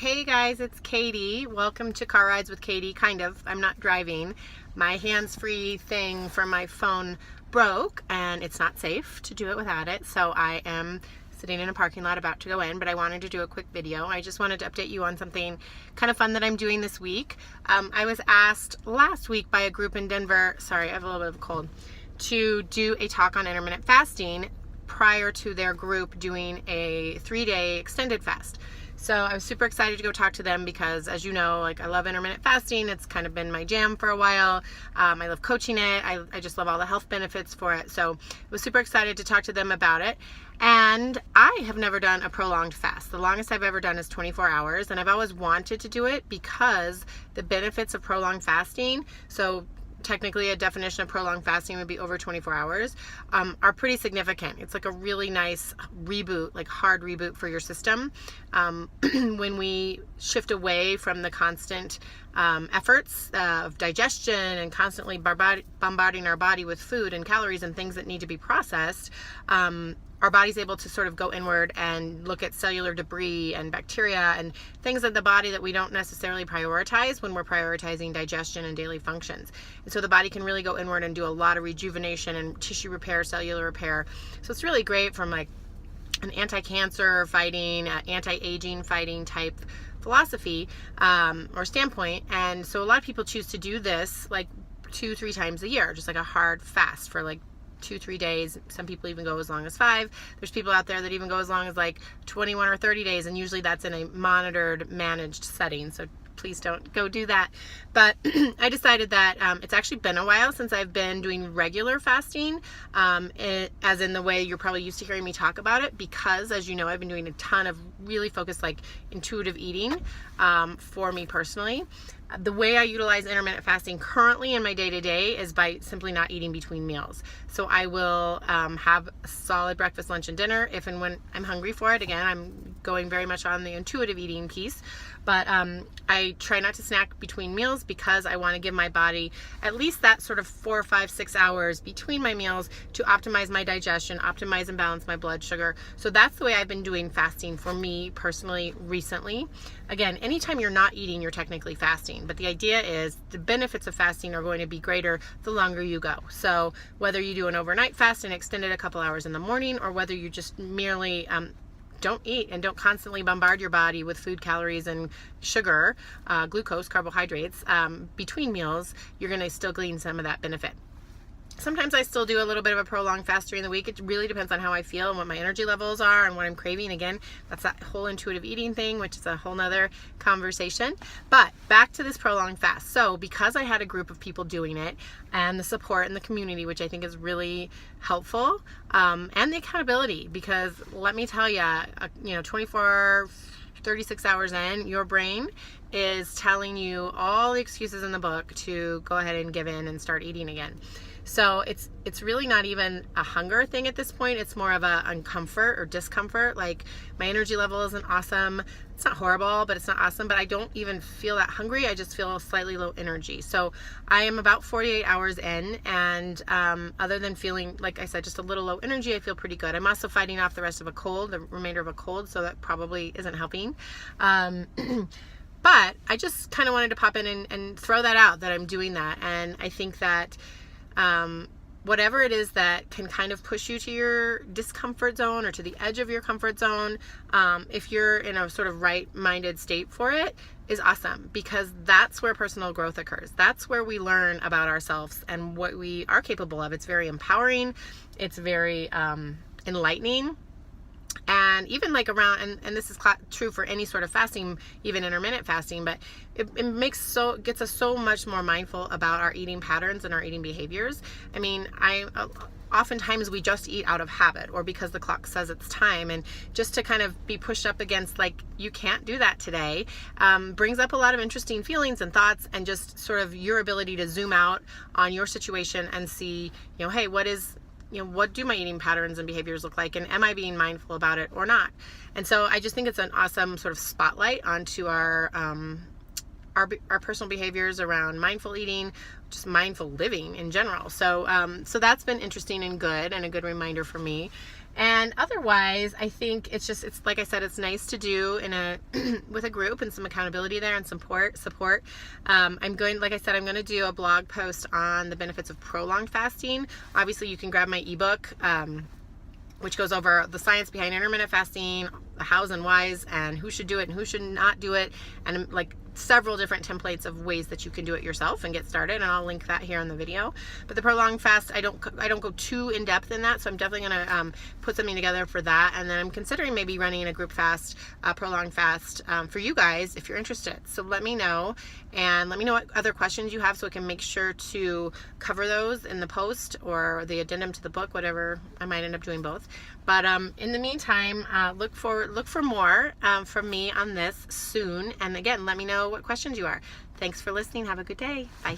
Hey guys, it's Katie. Welcome to Car Rides with Katie. Kind of. I'm not driving. My hands-free thing from my phone broke and it's not safe to do it without it. So I am sitting in a parking lot about to go in, but I wanted to do a quick video. I just wanted to update you on something kind of fun that I'm doing this week. I was asked last week by a group in Denver, sorry, I have a little bit of a cold, to do a talk on intermittent fasting prior to their group doing a 3-day extended fast. So I was super excited to go talk to them because, as you know, I love intermittent fasting. It's kind of been my jam for a while. I love coaching it. I just love all the health benefits for it. So I was super excited to talk to them about it. And I have never done a prolonged fast. The longest I've ever done is 24 hours. And I've always wanted to do it because the benefits of prolonged fasting, so technically a definition of prolonged fasting would be over 24 hours, are pretty significant. It's like a really nice reboot, like hard reboot for your system. When we shift away from the constant efforts of digestion and constantly bombarding our body with food and calories and things that need to be processed, our body's able to sort of go inward and look at cellular debris and bacteria and things in the body that we don't necessarily prioritize when we're prioritizing digestion and daily functions. And so the body can really go inward and do a lot of rejuvenation and tissue repair, cellular repair. So it's really great from like an anti-cancer fighting, anti-aging fighting type philosophy or standpoint. And so a lot of people choose to do this like 2-3 times a year, just like a hard fast for like 2-3 days. Some people even go as long as 5. There's people out there that even go as long as like 21 or 30 days, and usually that's in a monitored, managed setting. So please don't go do that. But I decided that it's actually been a while since I've been doing regular fasting, as in the way you're probably used to hearing me talk about it, because as you know, I've been doing a ton of really focused like intuitive eating for me personally. The way I utilize intermittent fasting currently in my day-to-day is by simply not eating between meals. So I will have a solid breakfast, lunch, and dinner if and when I'm hungry for it. Again, I'm going very much on the intuitive eating piece, but I try not to snack between meals because I want to give my body at least that sort of 4, 5, 6 hours between my meals to optimize my digestion, optimize and balance my blood sugar. So that's the way I've been doing fasting for me personally recently. Again, anytime you're not eating, you're technically fasting, but the idea is the benefits of fasting are going to be greater the longer you go. So whether you do an overnight fast and extend it a couple hours in the morning, or whether you just merely don't eat and don't constantly bombard your body with food, calories, and sugar, glucose, carbohydrates, between meals, you're going to still glean some of that benefit. Sometimes I still do a little bit of a prolonged fast during the week. It really depends on how I feel and what my energy levels are and what I'm craving. Again, that's that whole intuitive eating thing, which is a whole nother conversation. But back to this prolonged fast. So because I had a group of people doing it and the support in the community, which I think is really helpful, and the accountability, because let me tell you, 24, 36 hours in, your brain is telling you all the excuses in the book to go ahead and give in and start eating again. So it's really not even a hunger thing at this point. It's more of a uncomfort or discomfort. Like my energy level isn't awesome. It's not horrible, but it's not awesome. But I don't even feel that hungry. I just feel slightly low energy. So I am about 48 hours in, and other than feeling, like I said, just a little low energy, I feel pretty good. I'm also fighting off the rest of a cold, the remainder of a cold, so that probably isn't helping. But I just kind of wanted to pop in and throw that out, that I'm doing that. And I think that whatever it is that can kind of push you to your discomfort zone or to the edge of your comfort zone, if you're in a sort of right-minded state for it, is awesome, because that's where personal growth occurs. That's where we learn about ourselves and what we are capable of. It's very empowering. It's very enlightening. And even like around, and this is true for any sort of fasting, even intermittent fasting, but it gets us so much more mindful about our eating patterns and our eating behaviors. I mean, oftentimes we just eat out of habit or because the clock says it's time, and just to kind of be pushed up against like, you can't do that today, brings up a lot of interesting feelings and thoughts, and just sort of your ability to zoom out on your situation and see, hey, what do my eating patterns and behaviors look like, and am I being mindful about it or not? And so I just think it's an awesome sort of spotlight onto our personal behaviors around mindful eating, just mindful living in general. So that's been interesting and good, and a good reminder for me. And otherwise, I think it's like I said, it's nice to do in a with a group and some accountability there and support. Like I said, I'm going to do a blog post on the benefits of prolonged fasting. Obviously, you can grab my ebook, which goes over the science behind intermittent fasting, the hows and whys, and who should do it and who should not do it, and like several different templates of ways that you can do it yourself and get started, and I'll link that here in the video. But the prolonged fast, I don't go too in depth in that, so I'm definitely gonna put something together for that. And then I'm considering maybe running a group fast, prolonged fast for you guys if you're interested. So let me know, and let me know what other questions you have so I can make sure to cover those in the post or the addendum to the book, whatever. I might end up doing both. But in the meantime, look for more from me on this soon. And again, let me know what questions you are. Thanks for listening. Have a good day. Bye.